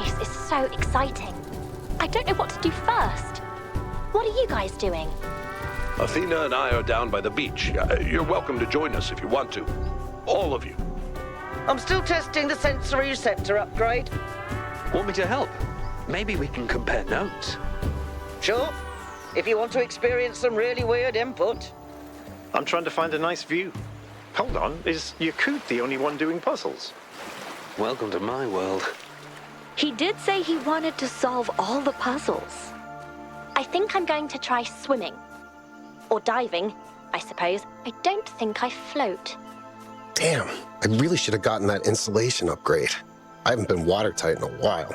race is so exciting. I don't know what to do first. What are you guys doing? Athena and I are down by the beach. You're welcome to join us if you want to. All of you. I'm still testing the sensory receptor upgrade. Want me to help? Maybe we can compare notes. Sure. If you want to experience some really weird input. I'm trying to find a nice view. Hold on, is Yakut the only one doing puzzles? Welcome to my world. He did say he wanted to solve all the puzzles. I think I'm going to try swimming. Or diving, I suppose. I don't think I float. Damn, I really should have gotten that insulation upgrade. I haven't been watertight in a while.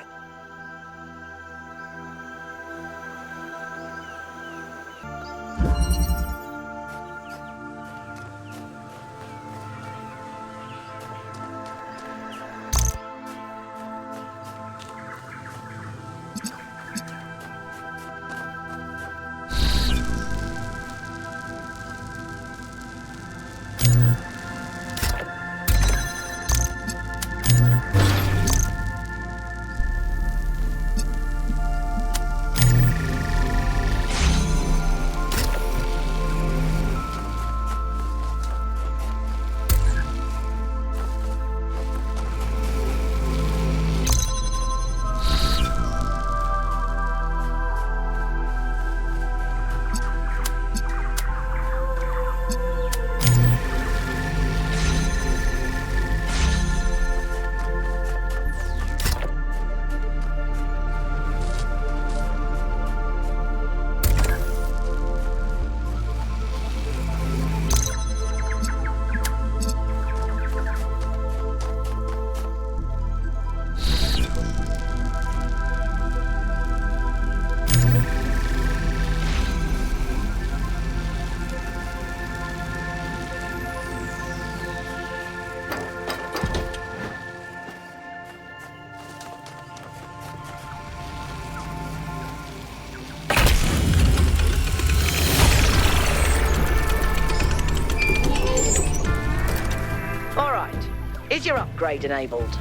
Is your upgrade enabled?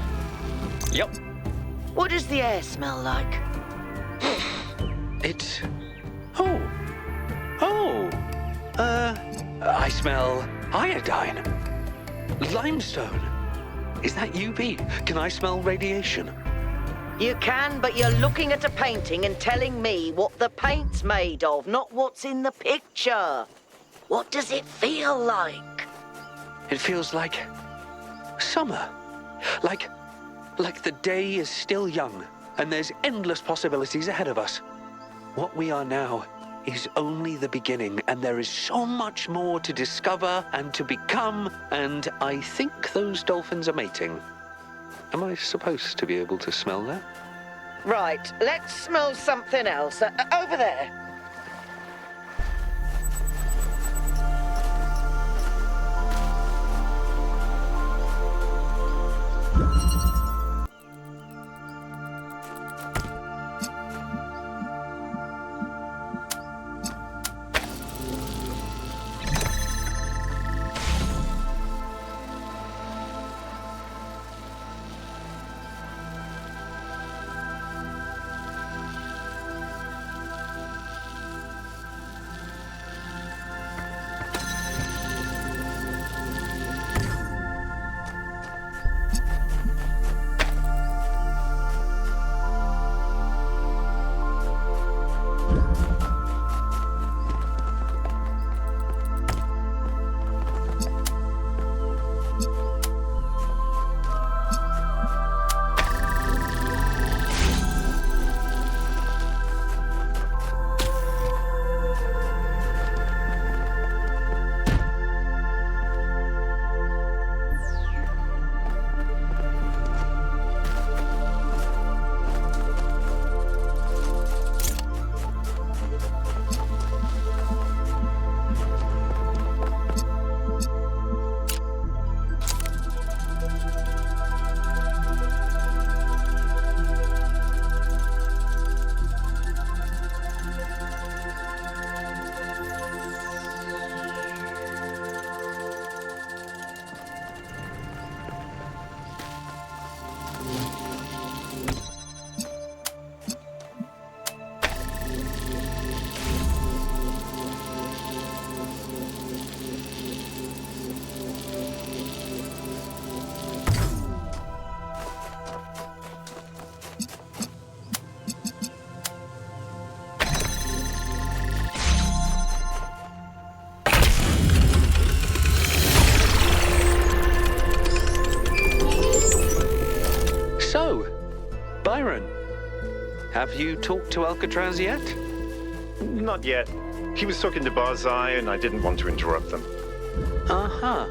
Yep. What does the air smell like? It's... Oh. I smell iodine. Limestone. Is that you, B? Can I smell radiation? You can, but you're looking at a painting and telling me what the paint's made of, not what's in the picture. What does it feel like? It feels like... summer. Like the day is still young, and there's endless possibilities ahead of us. What we are now is only the beginning, and there is so much more to discover and to become, and I think those dolphins are mating. Am I supposed to be able to smell that? Right, let's smell something else. Over there. Siren. Have you talked to Alcatraz yet? Not yet. He was talking to Barzai, and I didn't want to interrupt them. Uh-huh.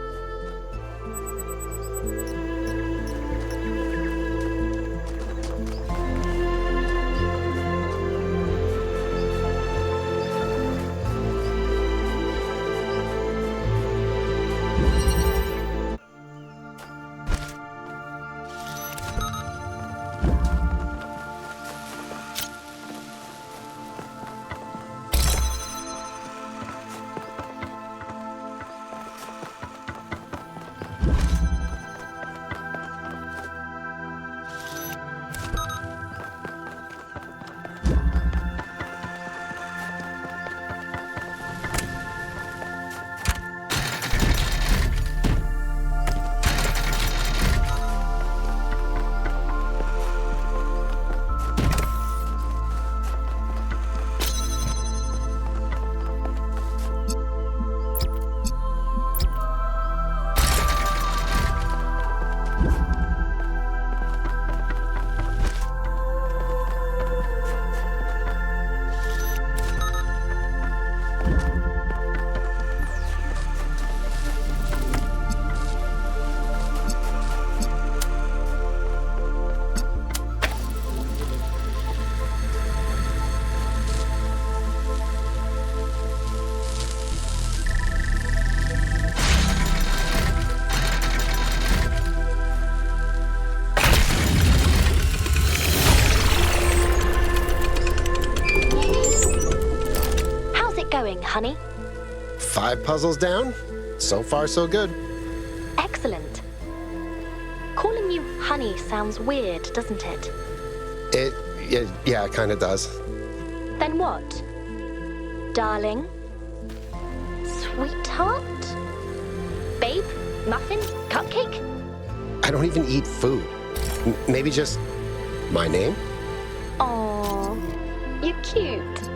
Honey? 5 puzzles down? So far, so good. Excellent. Calling you honey sounds weird, doesn't it? Yeah, it kind of does. Then what? Darling? Sweetheart? Babe? Muffin? Cupcake? I don't even eat food. Maybe just my name? Aww, you're cute.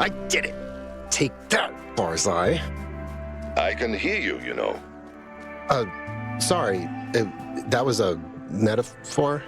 I did it! Take that, Barzai. I can hear you, you know. Sorry. That was a metaphor?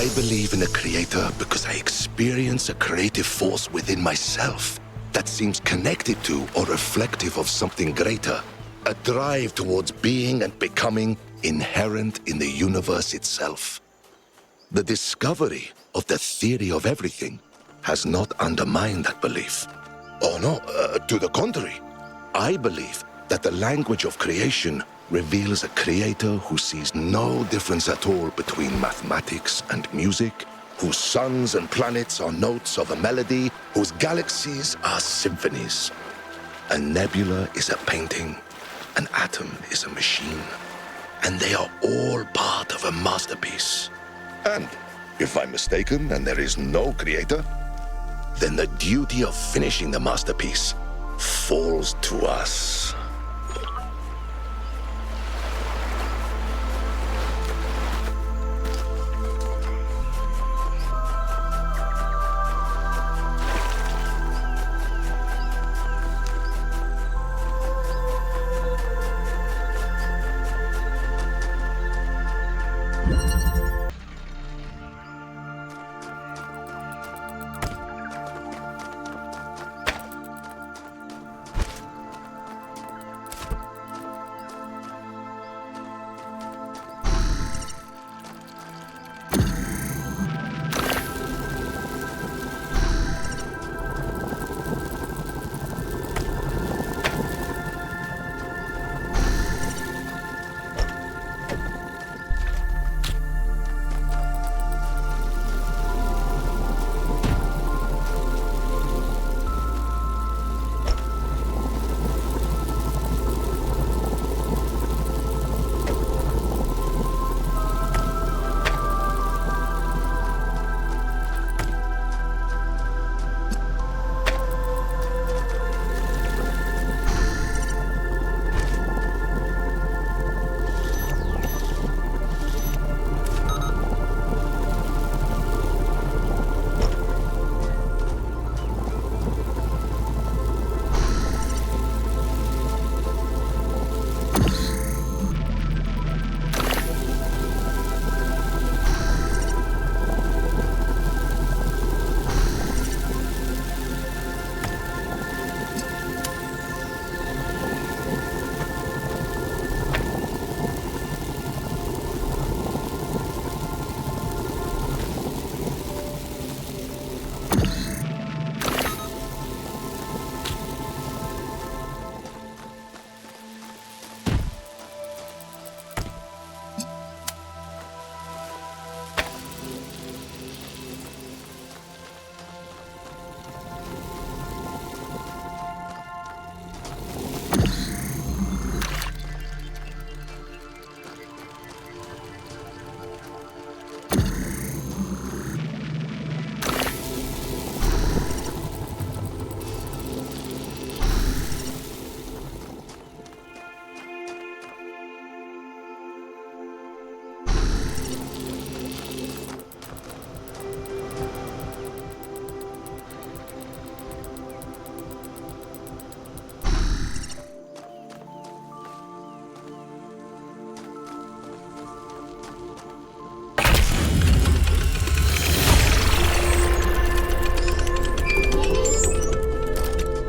I believe in a creator because I experience a creative force within myself that seems connected to or reflective of something greater. A drive towards being and becoming inherent in the universe itself. The discovery of the theory of everything has not undermined that belief. Oh no, to the contrary. I believe that the language of creation reveals a creator who sees no difference at all between mathematics and music, whose suns and planets are notes of a melody, whose galaxies are symphonies. A nebula is a painting, an atom is a machine, and they are all part of a masterpiece. And if I'm mistaken and there is no creator, then the duty of finishing the masterpiece falls to us.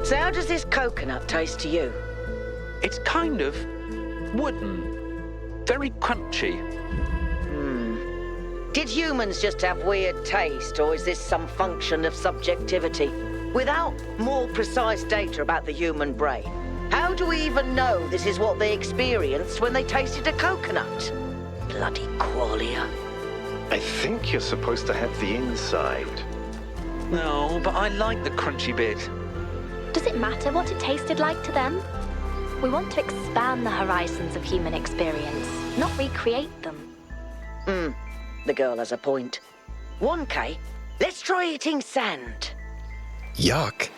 So how does this coconut taste to you? It's kind of wooden, very crunchy. Did humans just have weird taste, or is this some function of subjectivity? Without more precise data about the human brain, how do we even know this is what they experienced when they tasted a coconut? Bloody qualia. I think you're supposed to have the inside. No, but I like the crunchy bit. Does it matter what it tasted like to them? We want to expand the horizons of human experience, not recreate them. The girl has a point. 1K, let's try eating sand. Yuck.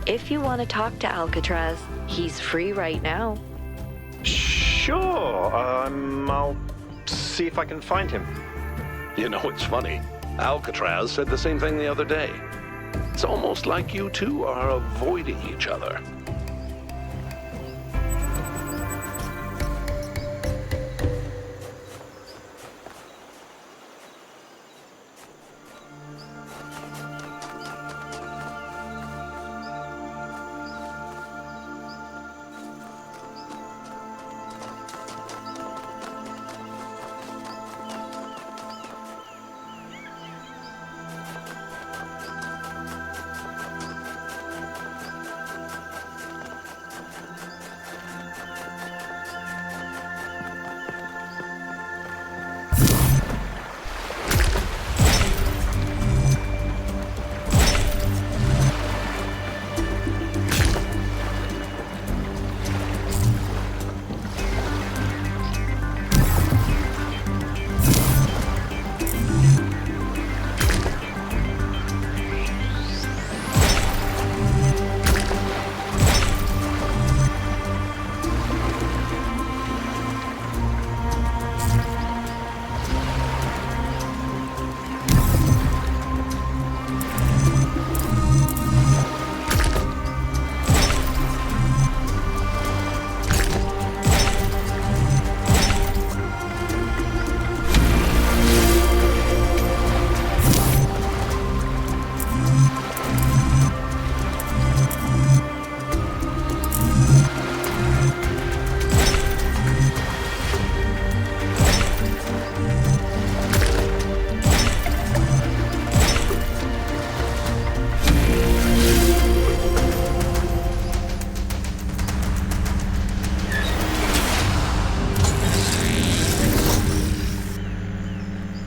If you want to talk to Alcatraz, he's free right now. Sure, I'll see if I can find him. You know, it's funny. Alcatraz said the same thing the other day. It's almost like you two are avoiding each other.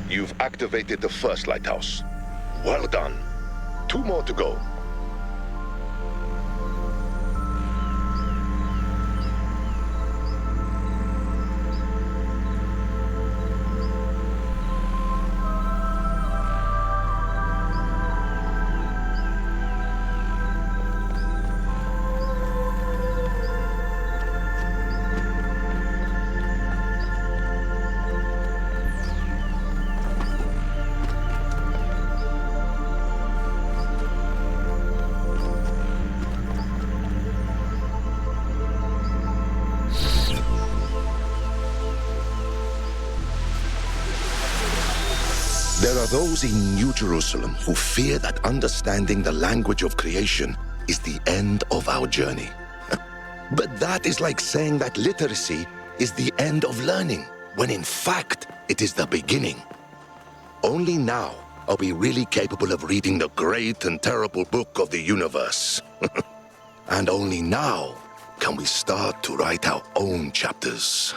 You've activated the first lighthouse. Well done. 2 more to go. There are those in New Jerusalem who fear that understanding the language of creation is the end of our journey. But that is like saying that literacy is the end of learning, when in fact it is the beginning. Only now are we really capable of reading the great and terrible book of the universe. And only now can we start to write our own chapters.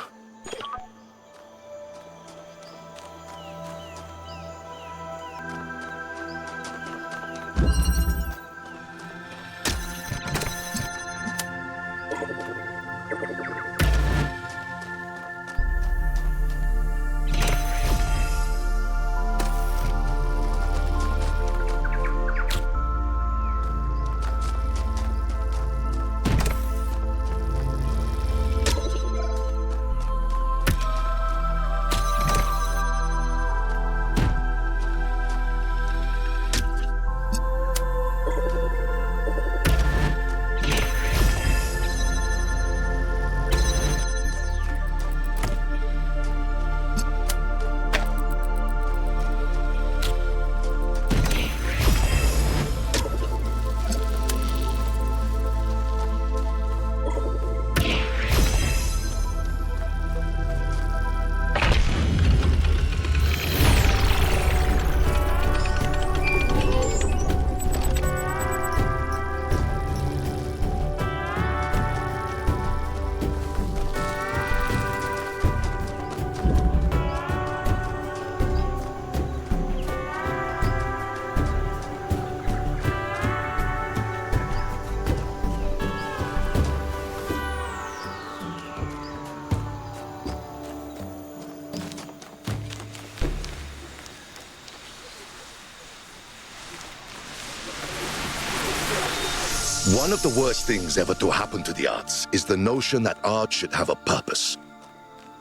One of the worst things ever to happen to the arts is the notion that art should have a purpose.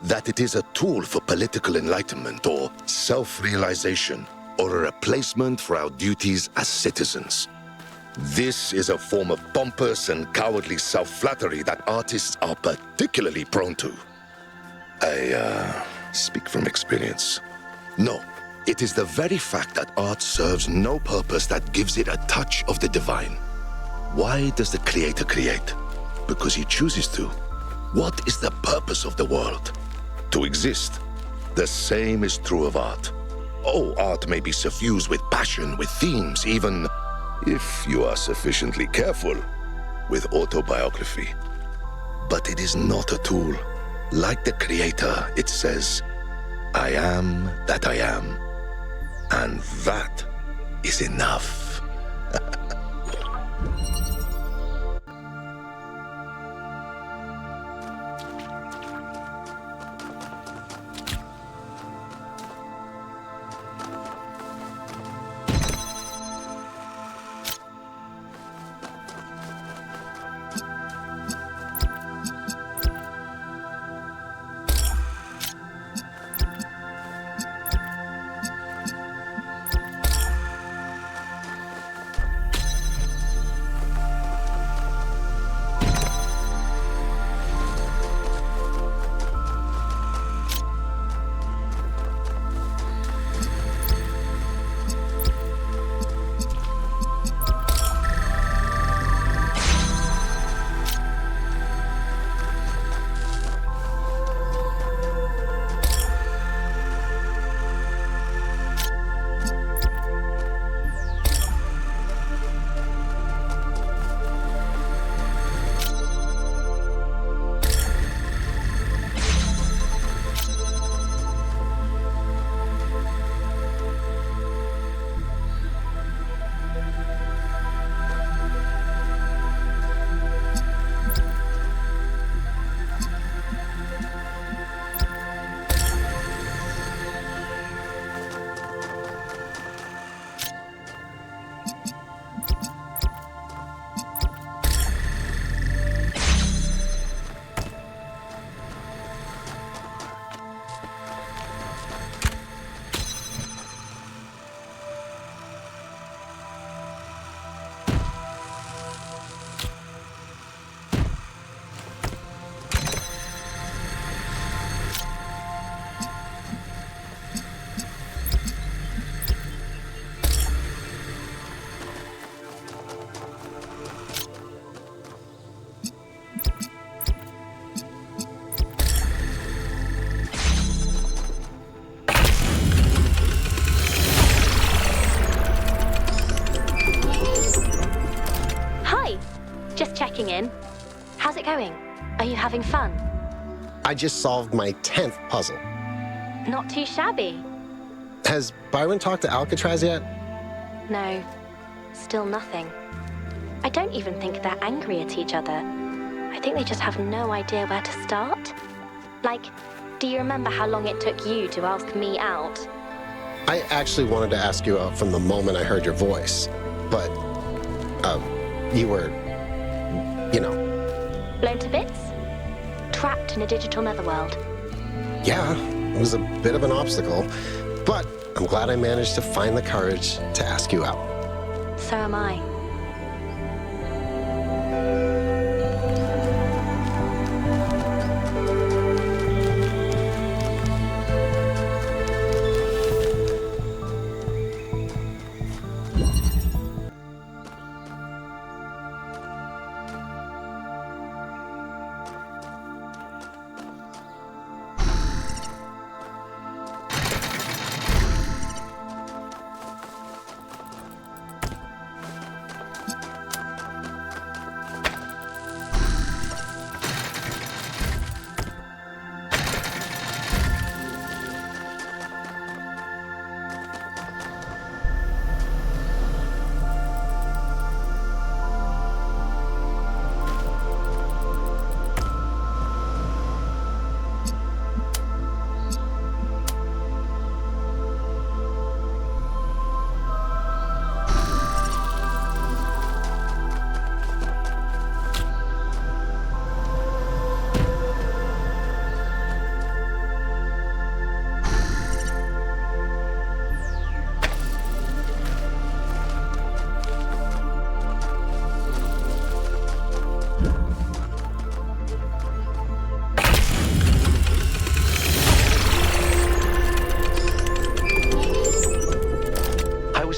that it is a tool for political enlightenment or self-realization, or a replacement for our duties as citizens. This is a form of pompous and cowardly self-flattery that artists are particularly prone to. I speak from experience. No, it is the very fact that art serves no purpose that gives it a touch of the divine. Why does the creator create? Because he chooses to. What is the purpose of the world? To exist. The same is true of art. Oh, art may be suffused with passion, with themes, even, if you are sufficiently careful, with autobiography. But it is not a tool. Like the creator, it says, I am that I am. And that is enough. Checking in. How's it going? Are you having fun? I just solved my 10th puzzle. Not too shabby. Has Byron talked to Alcatraz yet? No, still nothing. I don't even think they're angry at each other. I think they just have no idea where to start. Like, do you remember how long it took you to ask me out? I actually wanted to ask you out from the moment I heard your voice, but, you were, you know. Blown to bits? Trapped in a digital netherworld? Yeah, it was a bit of an obstacle, but I'm glad I managed to find the courage to ask you out. So am I.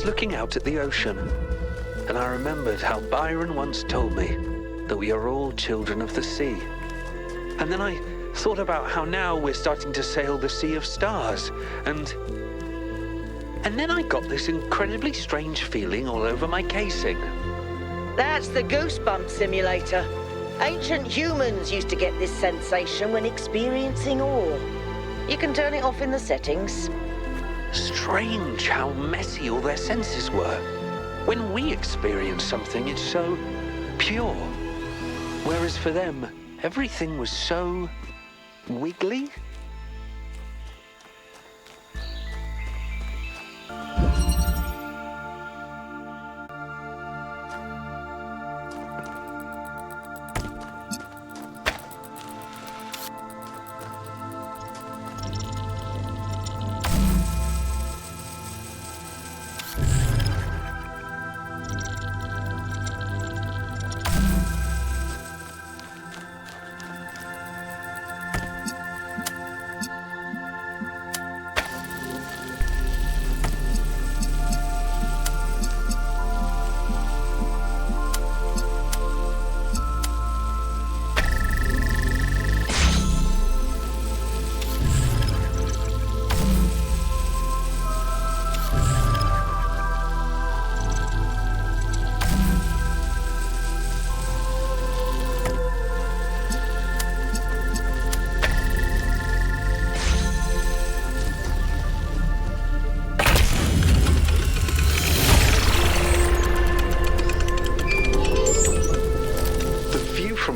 looking out at the ocean, and I remembered how Byron once told me that we are all children of the sea. And then I thought about how now we're starting to sail the sea of stars, and then I got this incredibly strange feeling all over my casing. That's the goosebump simulator. Ancient humans used to get this sensation when experiencing awe. You can turn it off in the settings. Strange how messy all their senses were. When we experience something, it's so pure. Whereas for them, everything was so wiggly.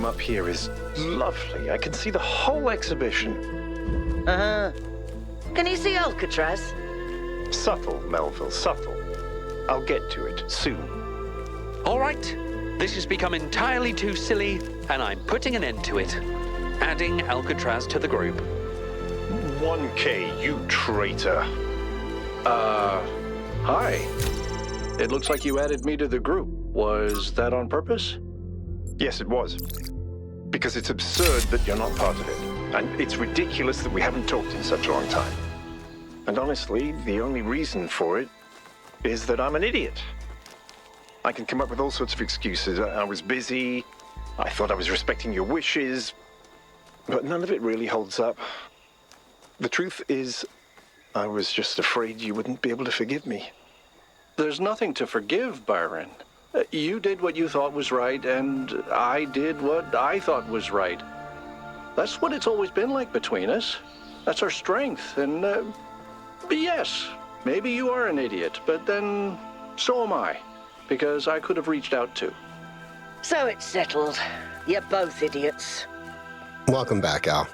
Up here is lovely. I can see the whole exhibition. Uh-huh. Can you see Alcatraz? Subtle, Melville, subtle. I'll get to it soon. All right, this has become entirely too silly, and I'm putting an end to it. Adding Alcatraz to the group. 1K, you traitor. Hi. It looks like you added me to the group. Was that on purpose? Yes, it was. Because it's absurd that you're not part of it. And it's ridiculous that we haven't talked in such a long time. And honestly, the only reason for it is that I'm an idiot. I can come up with all sorts of excuses. I was busy. I thought I was respecting your wishes. But none of it really holds up. The truth is, I was just afraid you wouldn't be able to forgive me. There's nothing to forgive, Byron. You did what you thought was right, and I did what I thought was right. That's what it's always been like between us. That's our strength, and yes, maybe you are an idiot, but then so am I, because I could have reached out too. So it's settled. You're both idiots. Welcome back, Al.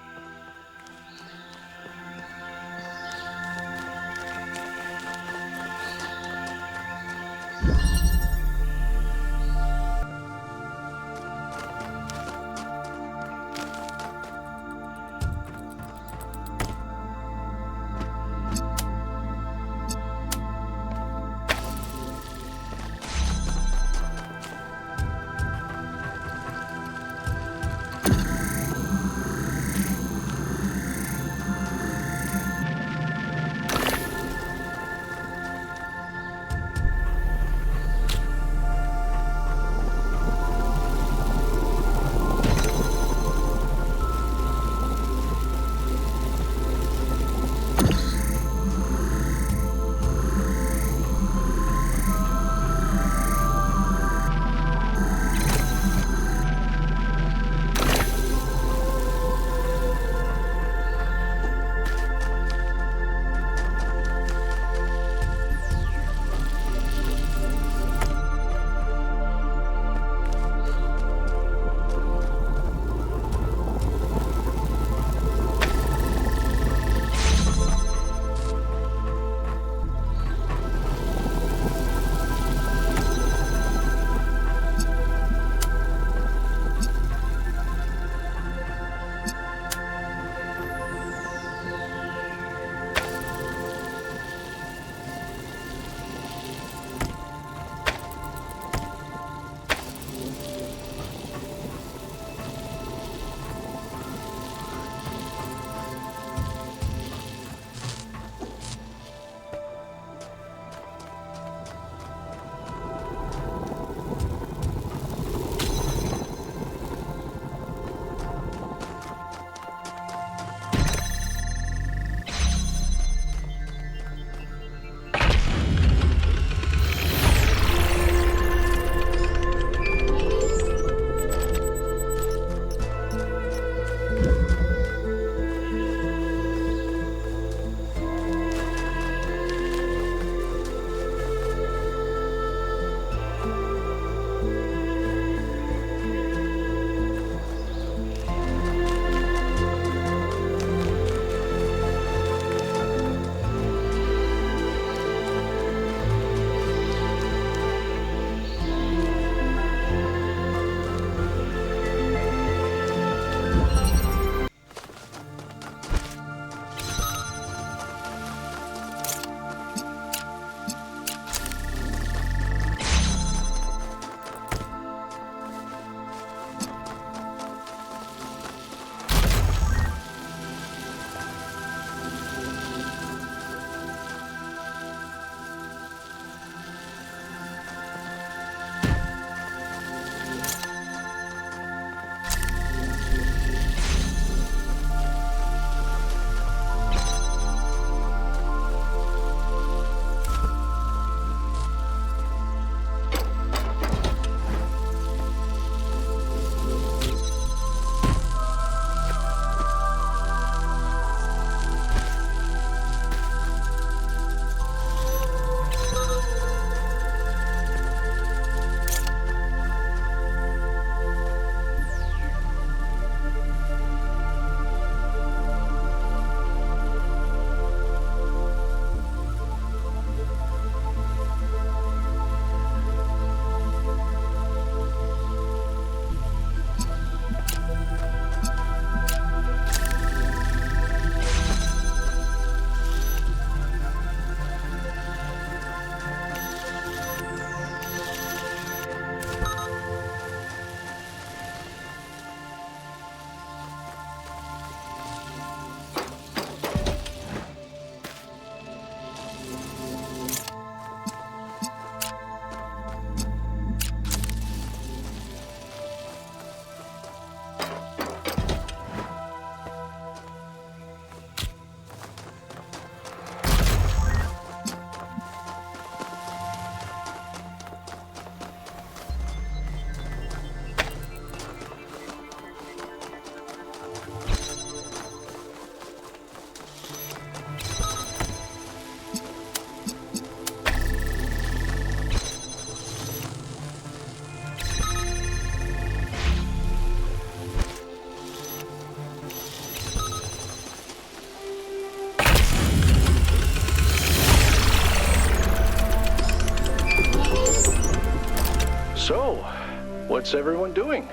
What's everyone doing?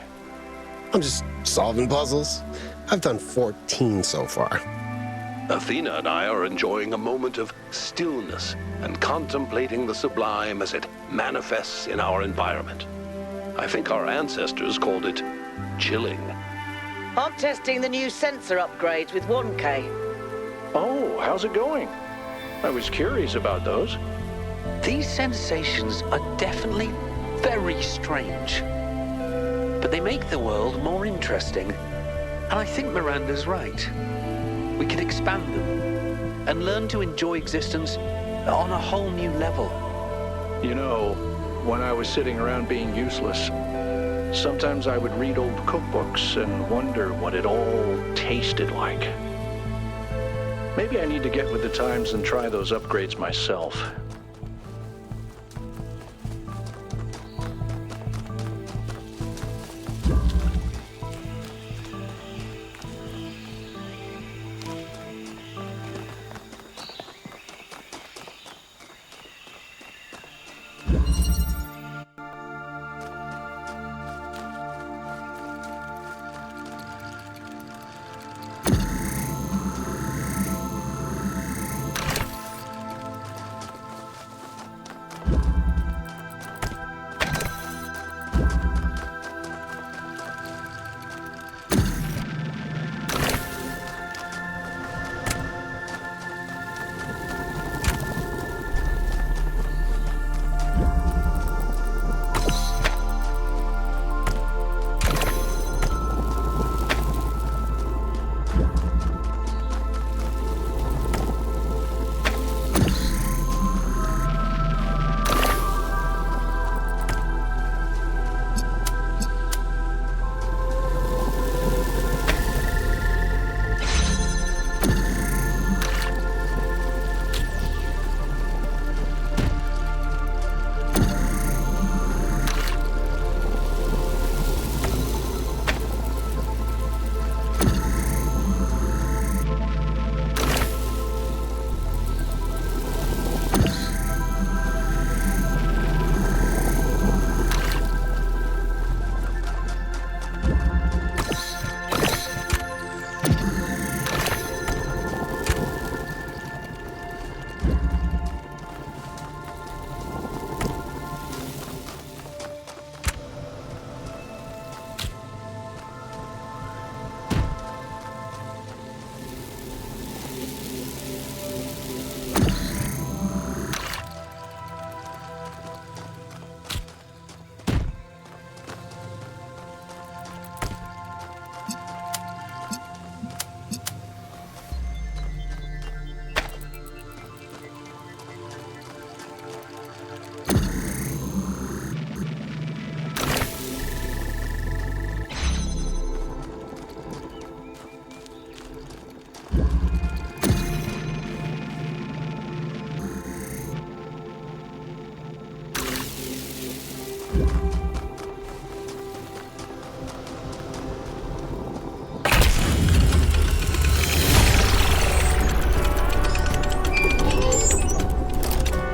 I'm just solving puzzles. I've done 14 so far. Athena and I are enjoying a moment of stillness and contemplating the sublime as it manifests in our environment. I think our ancestors called it chilling. I'm testing the new sensor upgrades with 1K. Oh, how's it going? I was curious about those. These sensations are definitely very strange. But they make the world more interesting. And I think Miranda's right. We can expand them and learn to enjoy existence on a whole new level. You know, when I was sitting around being useless, sometimes I would read old cookbooks and wonder what it all tasted like. Maybe I need to get with the times and try those upgrades myself.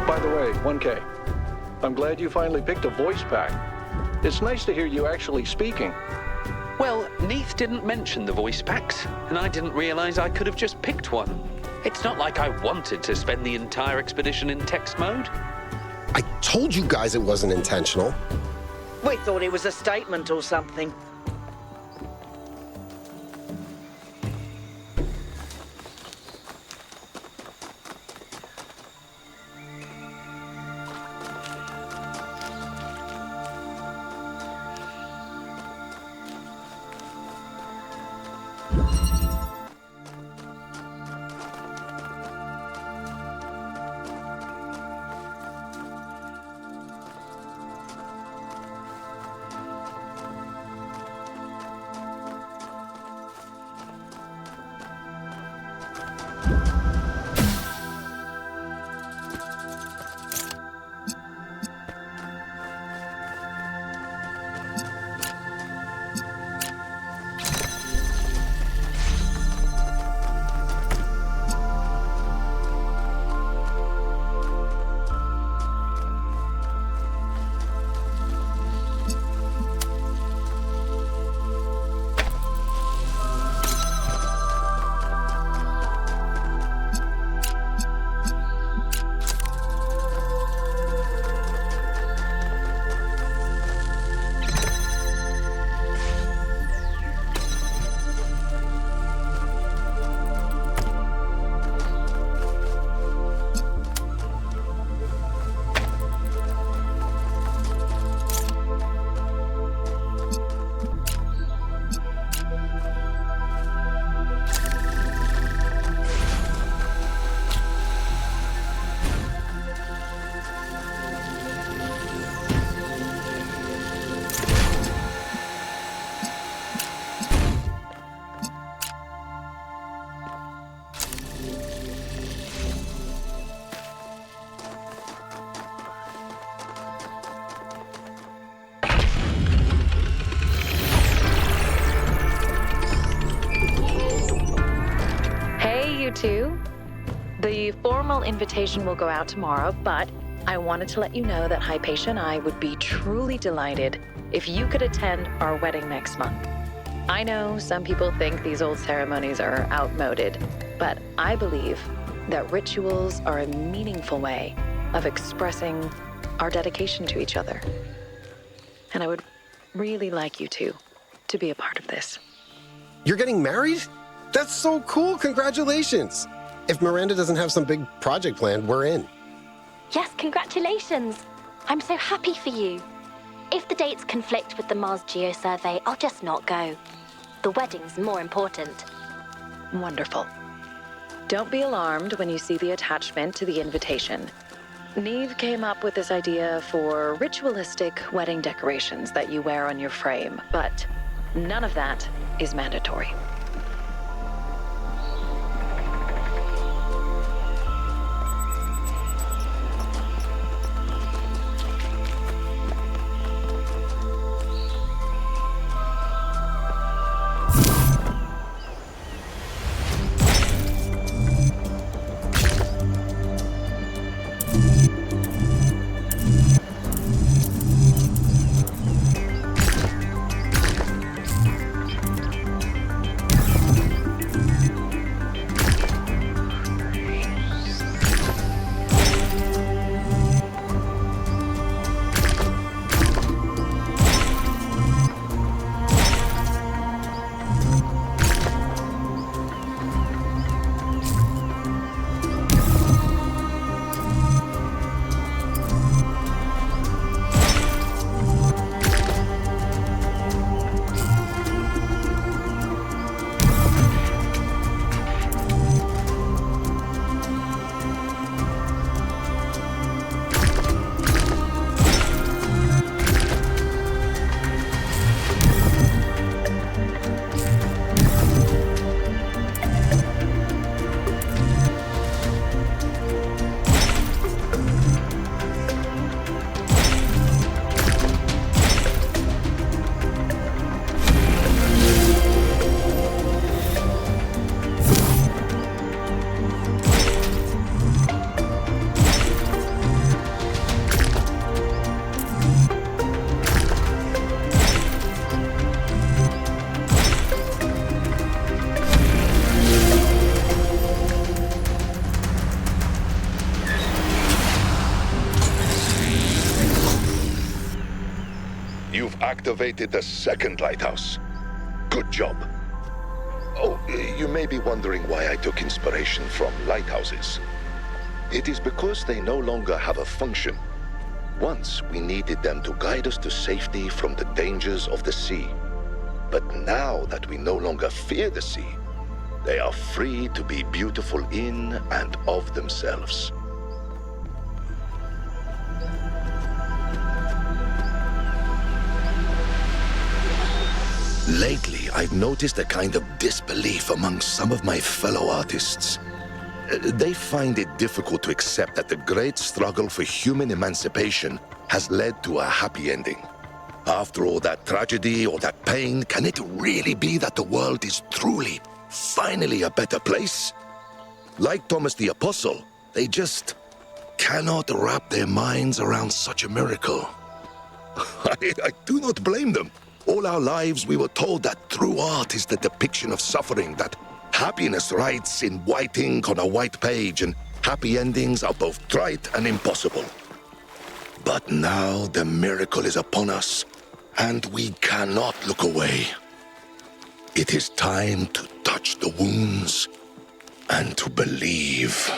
By the way, 1K, I'm glad you finally picked a voice pack. It's nice to hear you actually speaking. Well, Neith didn't mention the voice packs, and I didn't realize I could have just picked one. It's not like I wanted to spend the entire expedition in text mode. I told you guys it wasn't intentional. We thought it was a statement or something. The formal invitation will go out tomorrow, but I wanted to let you know that Hypatia and I would be truly delighted if you could attend our wedding next month. I know some people think these old ceremonies are outmoded, but I believe that rituals are a meaningful way of expressing our dedication to each other. And I would really like you to be a part of this. You're getting married? That's so cool. Congratulations. If Miranda doesn't have some big project planned, we're in. Yes, congratulations. I'm so happy for you. If the dates conflict with the Mars Geo survey, I'll just not go. The wedding's more important. Wonderful. Don't be alarmed when you see the attachment to the invitation. Neve came up with this idea for ritualistic wedding decorations that you wear on your frame, but none of that is mandatory. You've activated the second lighthouse. Good job. Oh, you may be wondering why I took inspiration from lighthouses. It is because they no longer have a function. Once we needed them to guide us to safety from the dangers of the sea. But now that we no longer fear the sea, they are free to be beautiful in and of themselves. Lately, I've noticed a kind of disbelief among some of my fellow artists. They find it difficult to accept that the great struggle for human emancipation has led to a happy ending. After all that tragedy or that pain, can it really be that the world is truly, finally a better place? Like Thomas the Apostle, they just cannot wrap their minds around such a miracle. I do not blame them. All our lives we were told that true art is the depiction of suffering, that happiness writes in white ink on a white page, and happy endings are both trite and impossible. But now the miracle is upon us, and we cannot look away. It is time to touch the wounds and to believe.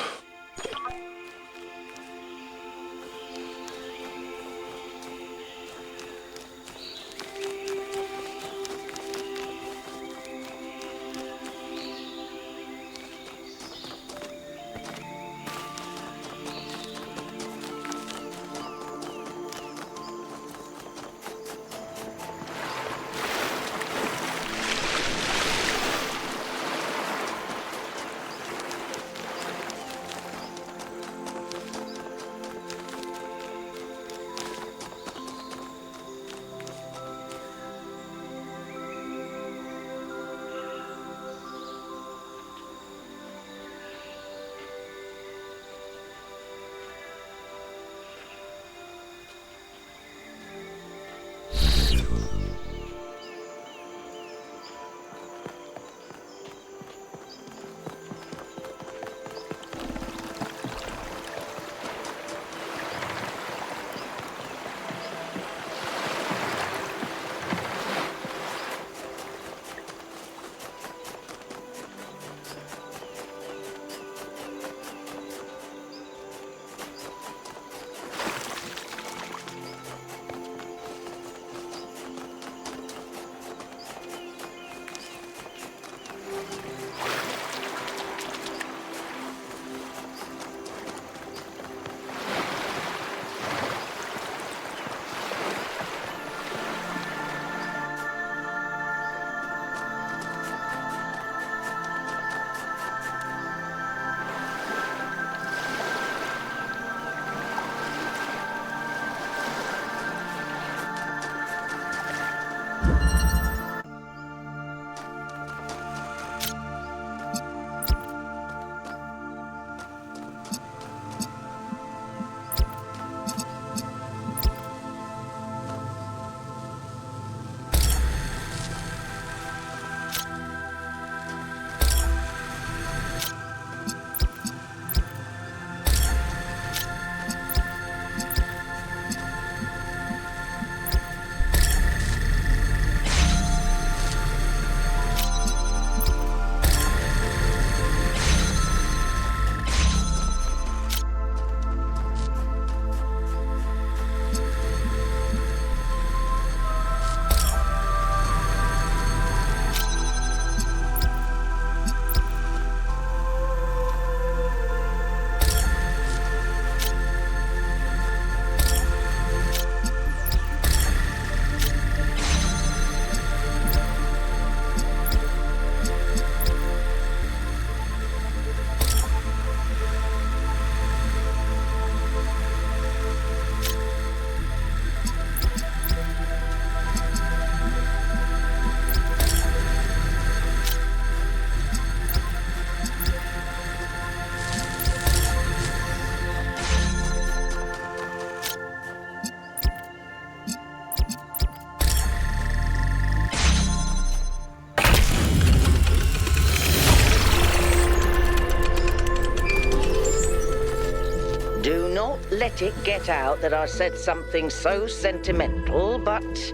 let it get out that I said something so sentimental, but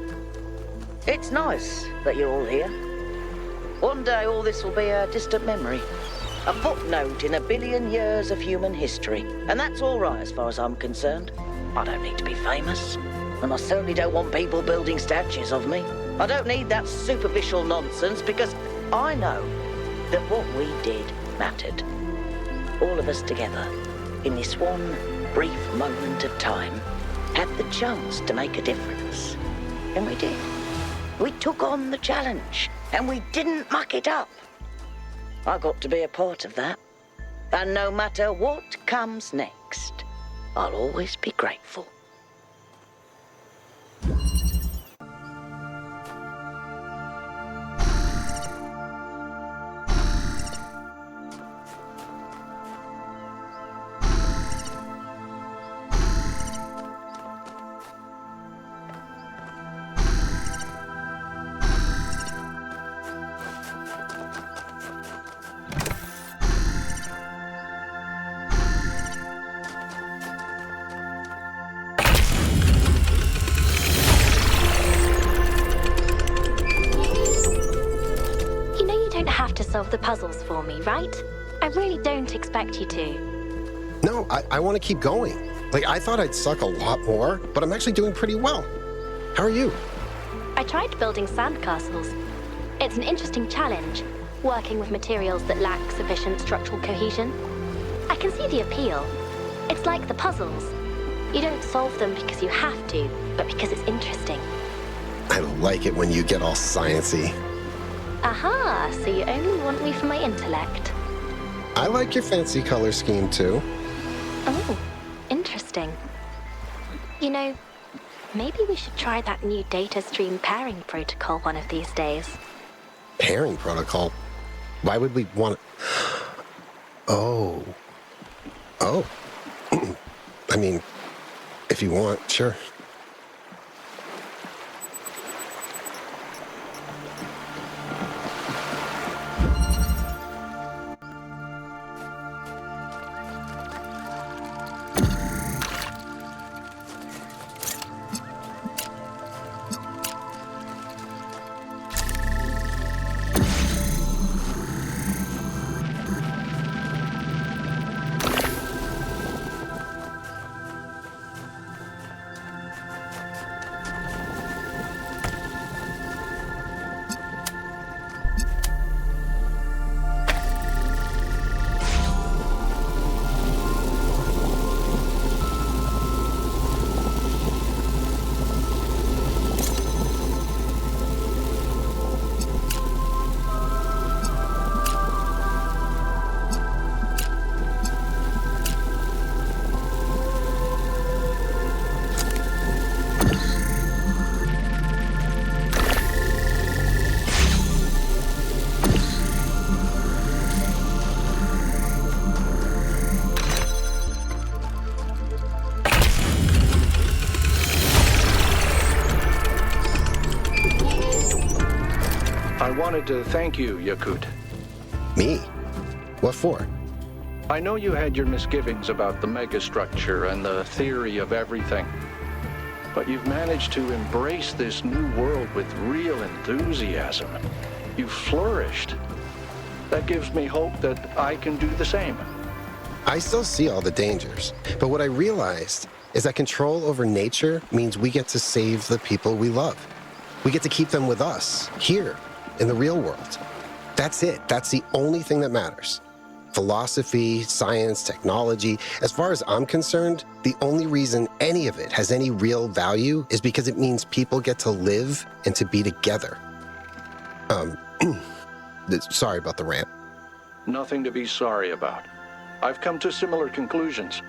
it's nice that you're all here. One day all this will be a distant memory. A footnote in 1 billion years of human history. And that's all right as far as I'm concerned. I don't need to be famous. And I certainly don't want people building statues of me. I don't need that superficial nonsense because I know that what we did mattered. All of us together, in this one brief moment of time, had the chance to make a difference. And we did. We took on the challenge, and we didn't muck it up. I got to be a part of that. And no matter what comes next, I'll always be grateful. Solve the puzzles for me, right? I really don't expect you to. No, I want to keep going. Like, I thought I'd suck a lot more, but I'm actually doing pretty well. How are you? I tried building sandcastles. It's an interesting challenge, working with materials that lack sufficient structural cohesion. I can see the appeal. It's like the puzzles. You don't solve them because you have to, but because it's interesting. I like it when you get all sciencey. Aha, so you only want me for my intellect. I like your fancy color scheme, too. Oh, interesting. You know, maybe we should try that new data stream pairing protocol one of these days. Pairing protocol? Why would we want... Oh. I mean, if you want, sure. wanted to thank you, Yakut. Me? What for? I know you had your misgivings about the megastructure and the theory of everything, but you've managed to embrace this new world with real enthusiasm. You've flourished. That gives me hope that I can do the same. I still see all the dangers, but what I realized is that control over nature means we get to save the people we love. We get to keep them with us, here, in the real world. That's it. That's the only thing that matters. Philosophy, science, technology, as far as I'm concerned, the only reason any of it has any real value is because it means people get to live and to be together. Sorry about the rant. Nothing to be sorry about. I've come to similar conclusions.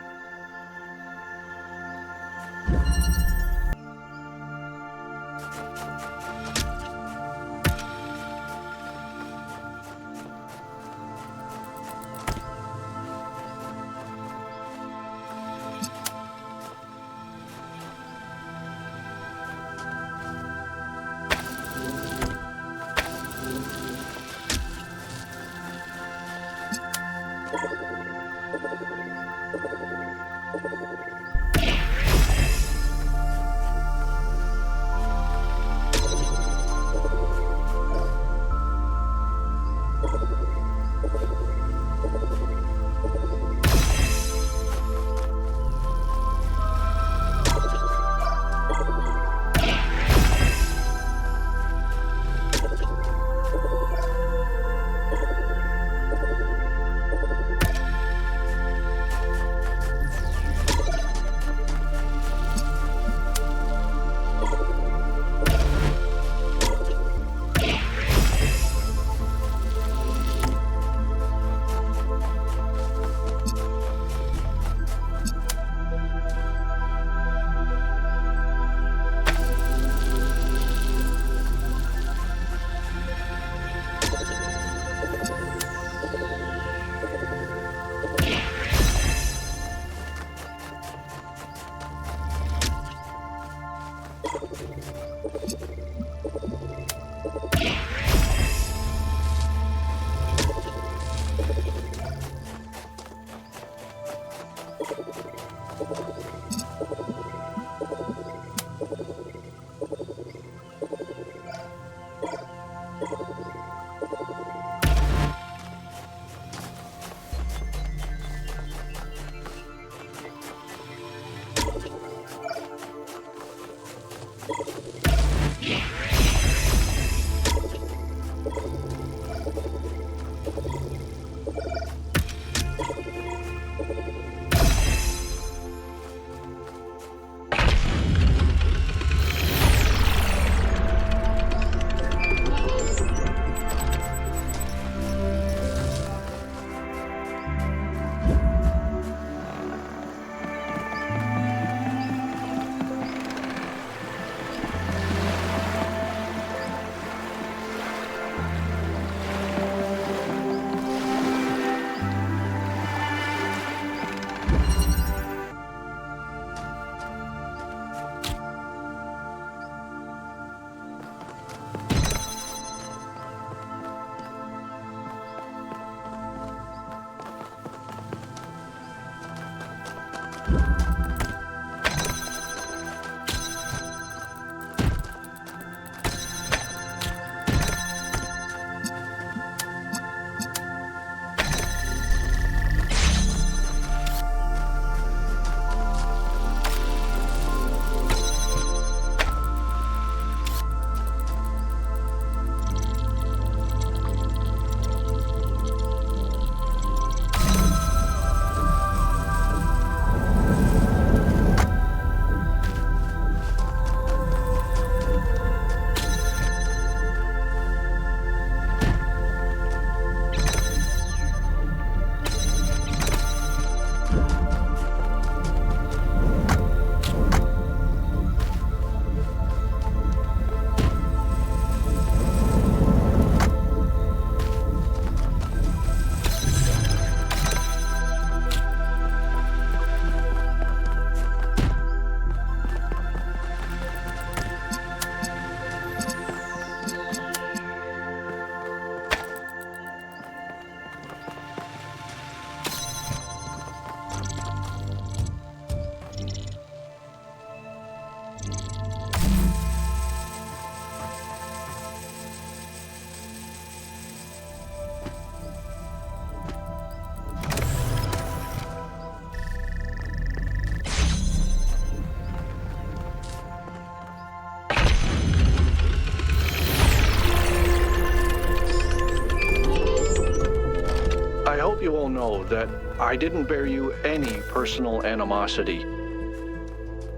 know that I didn't bear you any personal animosity.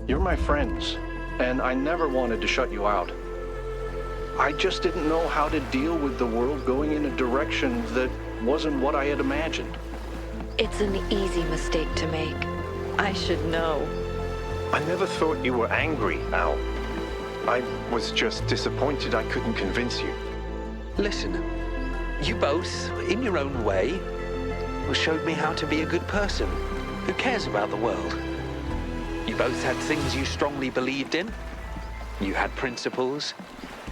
You're my friends, and I never wanted to shut you out. I just didn't know how to deal with the world going in a direction that wasn't what I had imagined. It's an easy mistake to make. I should know. I never thought you were angry, Al. I was just disappointed I couldn't convince you. Listen, you both, in your own way, showed me how to be a good person who cares about the world. You both had things you strongly believed in. You had principles,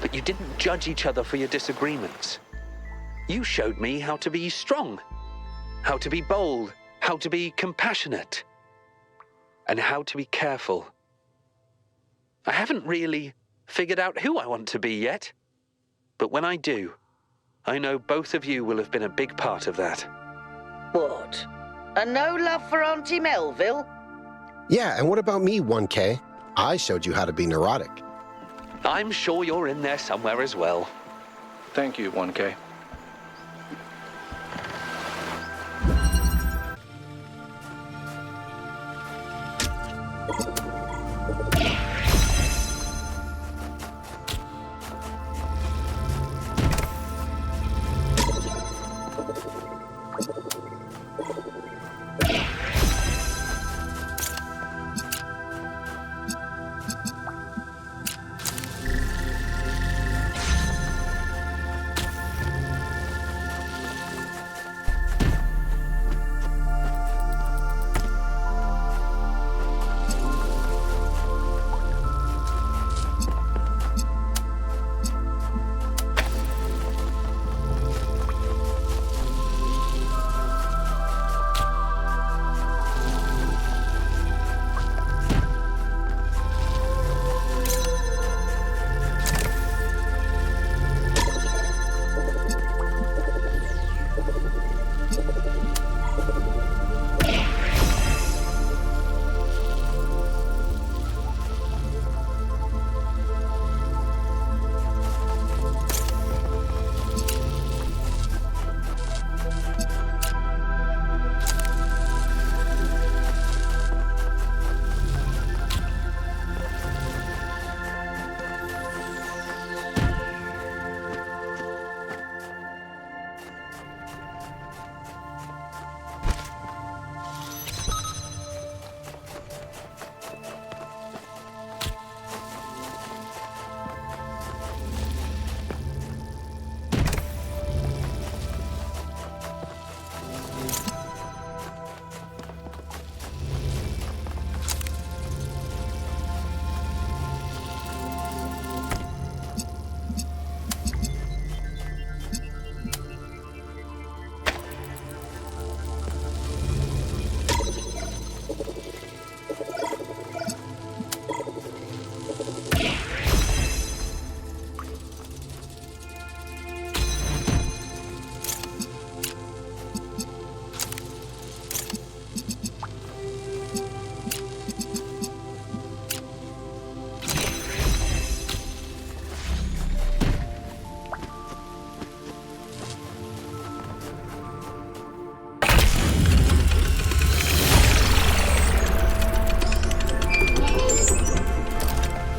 but you didn't judge each other for your disagreements. You showed me how to be strong, how to be bold, how to be compassionate, and how to be careful. I haven't really figured out who I want to be yet, but when I do, I know both of you will have been a big part of that. What? A no love for Auntie Melville? Yeah, and what about me, 1K? I showed you how to be neurotic. I'm sure you're in there somewhere as well. Thank you, 1K.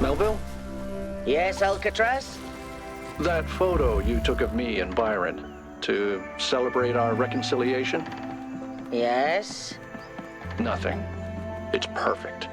Melville? Yes, Alcatraz? That photo you took of me and Byron to celebrate our reconciliation? Yes? Nothing. It's perfect.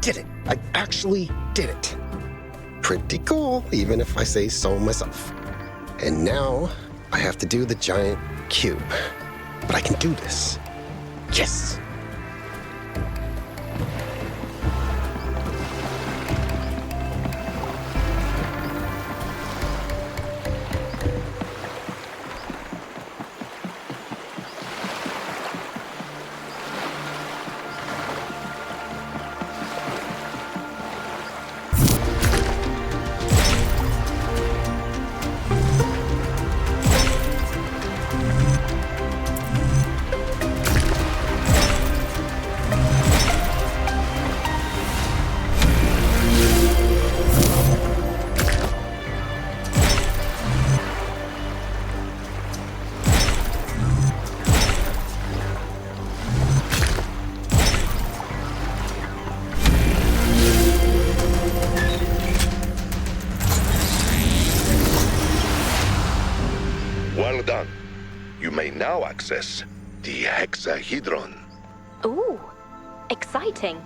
did it. I actually did it. Pretty cool, even if I say so myself. And now I have to do the giant cube. But I can do this. Yes! Well done. You may now access the hexahedron. Ooh, exciting.